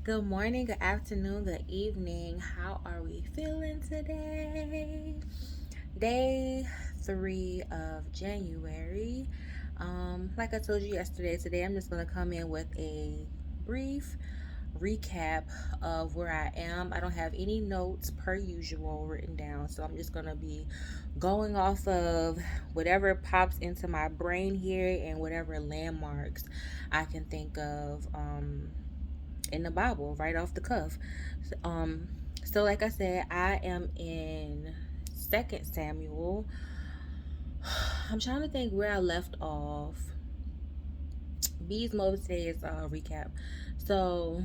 Good morning, good afternoon, good evening. How are we feeling today? Day 3 of January. Like I told you yesterday, today I'm just going to come in with a brief recap of where I am. I don't have any notes per usual written down, so I'm just going to be going off of whatever pops into my brain here and whatever landmarks I can think of. In the Bible right off the cuff. Um, so like I said, I am in Second Samuel. I'm trying to think where I left off. Bees Mode today's recap. So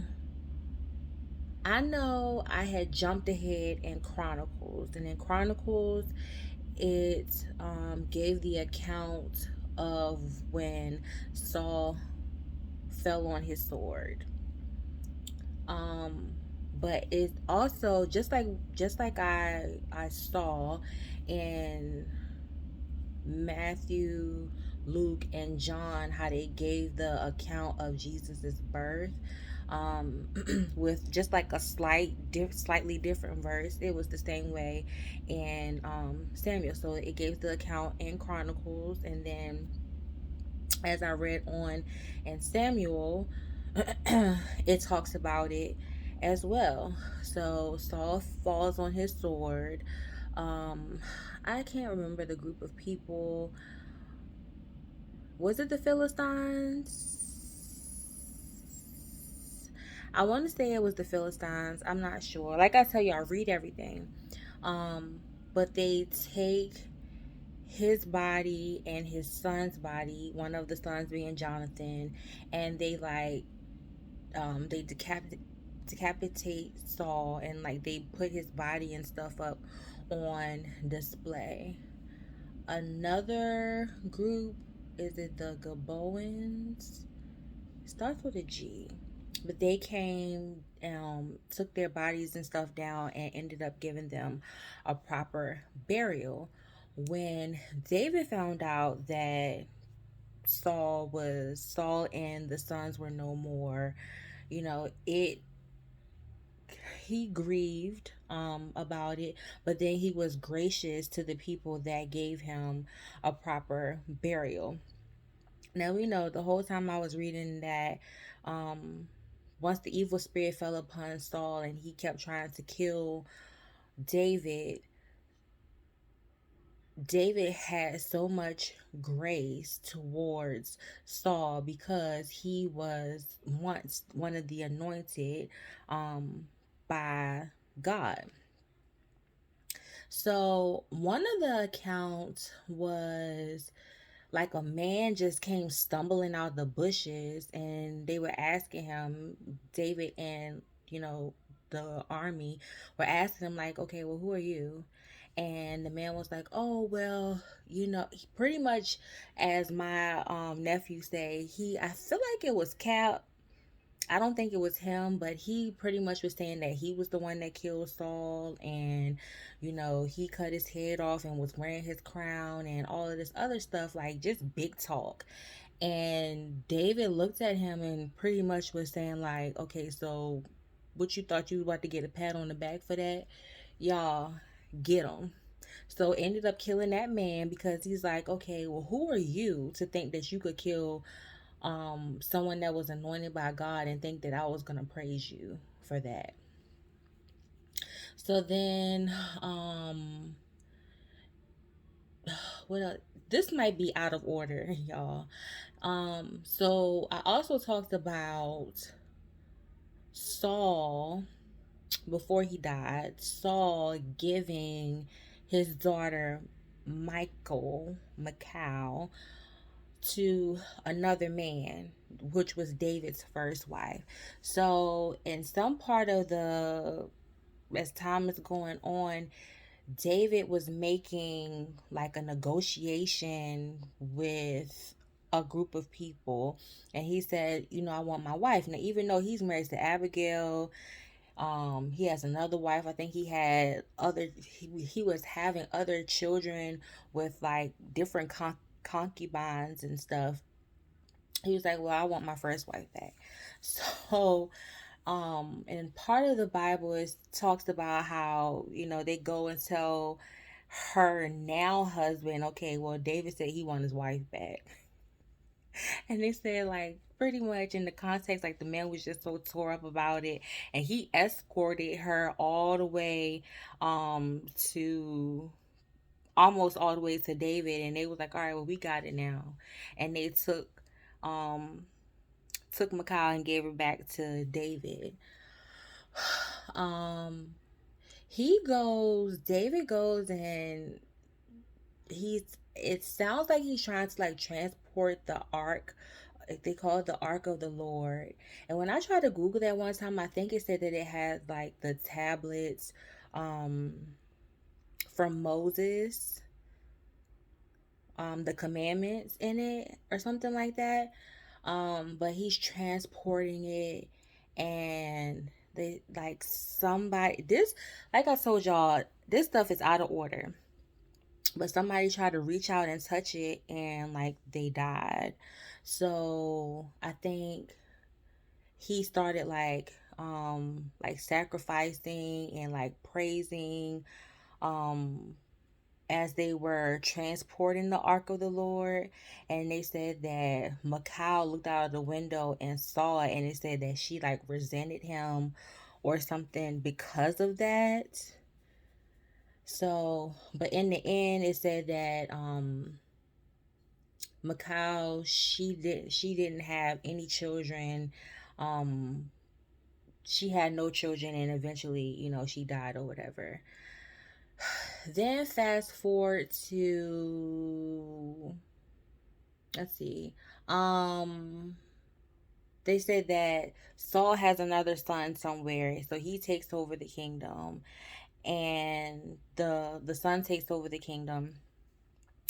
I know I had jumped ahead in Chronicles, and in Chronicles, it gave the account of when Saul fell on his sword. um but it's also just like I saw in Matthew, Luke, and John how they gave the account of Jesus's birth, um with just like a slightly different verse. It was the same way in Samuel. So it gave the account in Chronicles, and then as I read on in Samuel, it talks about it as well. So Saul falls on his sword. Um, I can't remember the group of people. Was it the Philistines? I want to say it was the Philistines. I'm not sure. Like I tell you, I read everything. Um, but they take his body and his son's body, one of the sons being Jonathan, and they decapitate Saul, and like they put his body and stuff up on display. Another group, is it the Gaboans? Starts with a G. But they came, took their bodies and stuff down and ended up giving them a proper burial. When David found out that Saul and the sons were no more, you know, it he grieved about it, but then he was gracious to the people that gave him a proper burial. Now we know the whole time I was reading that, um once the evil spirit fell upon Saul and he kept trying to kill David, David had so much grace towards Saul because he was once one of the anointed by God. So one of the accounts was like a man just came stumbling out of the bushes, and they were asking him, David and, the army were asking him, like, okay, well, who are you? And the man was like, oh, well, pretty much, as my nephew say, I feel like it was Cap. I don't think it was him, but he pretty much was saying that he was the one that killed Saul, and he cut his head off and was wearing his crown and all of this other stuff, like just big talk. And David looked at him and pretty much was saying, like, okay, so what, you thought you was about to get a pat on the back for that? Y'all, get him. So ended up killing that man because he's like, okay, well, who are you to think that you could kill someone that was anointed by God and think that I was gonna praise you for that? So then, what else? This might be out of order, y'all. So I also talked about Saul before he died. Saul giving his daughter Michal to another man, which was David's first wife. So in some part of as time is going on, David was making like a negotiation with a group of people, and he said, I want my wife. Now, even though he's married to Abigail, he has another wife. I think he was having other children with like different concubines and stuff. He was like, well, I want my first wife back. So And part of the Bible is talks about how, they go and tell her now husband, okay, well, David said he want his wife back. And they said, like, pretty much in the context, like, the man was just so tore up about it, and he escorted her all the way to almost all the way to David, and they was like, all right, well, we got it now. And they um took Michal and gave her back to David. um David goes, and it sounds like he's trying to, like, transport the ark. They call it the Ark of the Lord. And when I tried to Google that one time, I think it said that it had, like, the tablets um from Moses, the commandments in it or something like that. But he's transporting it, and they, like, somebody, this, like I told y'all, this stuff is out of order. But somebody tried to reach out and touch it, and, like, they died. So I think he started, like sacrificing and, like, praising, um as they were transporting the ark of the Lord. And they said that Michal looked out of the window and saw it, and it said that she, like, resented him or something because of that. So, but in the end, it said that Michal, she didn't have any children. Um she had no children, and eventually, she died or whatever. Then fast forward to, let's see. Um they said that Saul has another son somewhere, so he takes over the kingdom, and the son takes over the kingdom.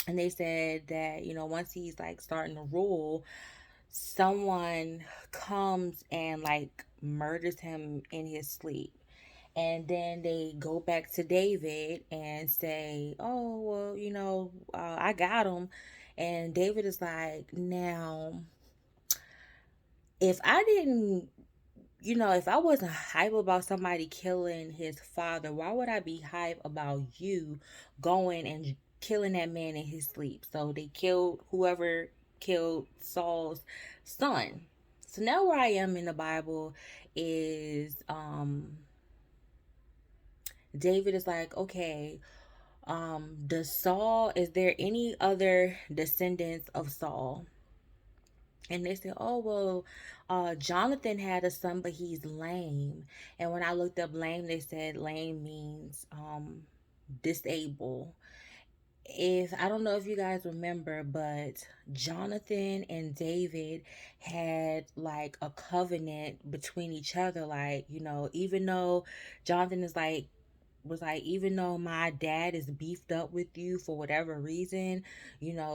And they said that, once he's, like, starting to rule, someone comes and, like, murders him in his sleep. And then they go back to David and say, oh, well, I got him. And David is like, now, if I didn't, if I wasn't hype about somebody killing his father, why would I be hype about you going and killing that man in his sleep? So they killed whoever killed Saul's son. So now where I am in the Bible is, David is like, okay, is there any other descendants of Saul? And they said, oh, well, Jonathan had a son, but he's lame. And when I looked up lame, they said lame means disabled. If I don't know if you guys remember, but Jonathan and David had, like, a covenant between each other. Like, even though Jonathan is like, was like, even though my dad is beefed up with you for whatever reason,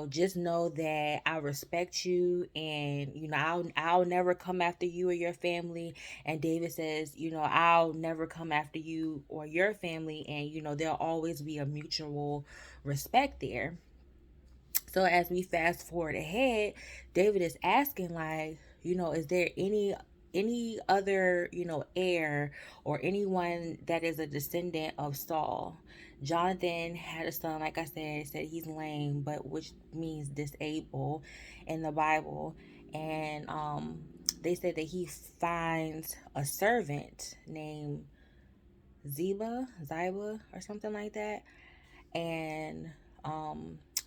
just know that I respect you, and, I'll never come after you or your family. And David says, I'll never come after you or your family, and, there'll always be a mutual respect there. So as we fast forward ahead, David is asking, like, is there any other, heir or anyone that is a descendant of Saul? Jonathan had a son, like I said he's lame, but which means disabled in the Bible. And they said that he finds a servant named Ziba or something like that. And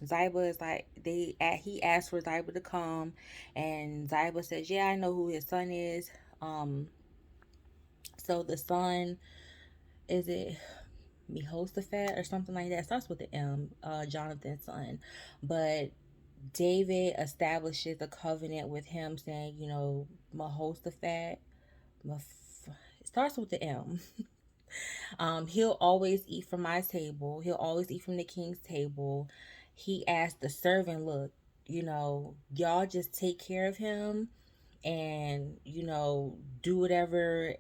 Ziba is like, he asked for Ziba to come, and Ziba says, yeah, I know who his son is. So the son, is it Mehosaphat or something like that? It starts with the M, Jonathan's son. But David establishes a covenant with him, saying, Mehosaphat, it starts with the M. He'll always eat from my table. He'll always eat from the king's table. He asked the servant, look, y'all just take care of him, and, do whatever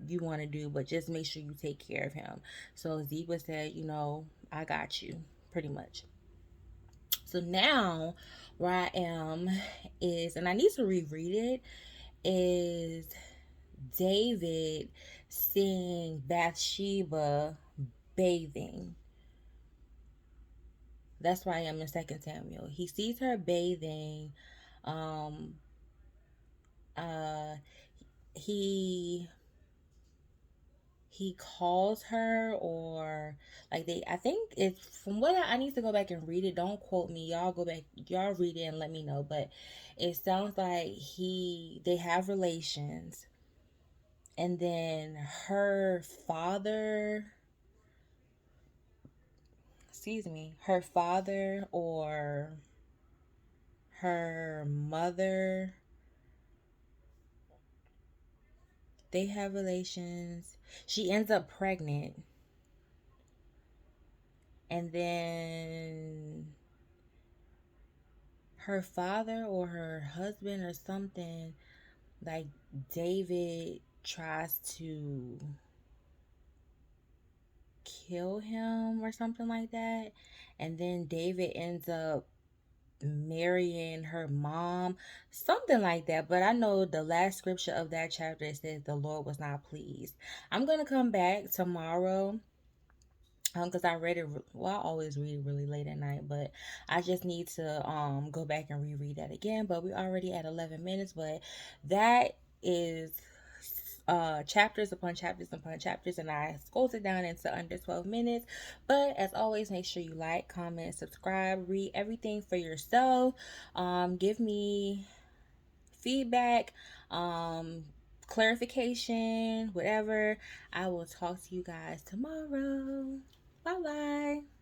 you want to do, but just make sure you take care of him. So Ziba said, I got you, pretty much. So now where I am is, and I need to reread it, is David seeing Bathsheba bathing. That's why I'm in Second Samuel. He sees her bathing. Um, uh, he he calls her, or like they, I think it's from what I need to go back and read it. Don't quote me. Y'all go back, y'all read it and let me know. But it sounds like they have relations, and then her father, excuse me, her father or her mother, they have relations. She ends up pregnant, and then her father or her husband or something, like, David tries to kill him or something like that, and then David ends up marrying her mom, something like that. But I know the last scripture of that chapter says the Lord was not pleased. I'm gonna come back tomorrow, because I read it. Well, I always read it really late at night, but I just need to go back and reread that again. But we're already at 11 minutes, but that is chapters upon chapters upon chapters, and I scrolled it down into under 12 minutes. But as always, make sure you like, comment, subscribe, read everything for yourself. Give me feedback, um, clarification, whatever. I will talk to you guys tomorrow. Bye bye.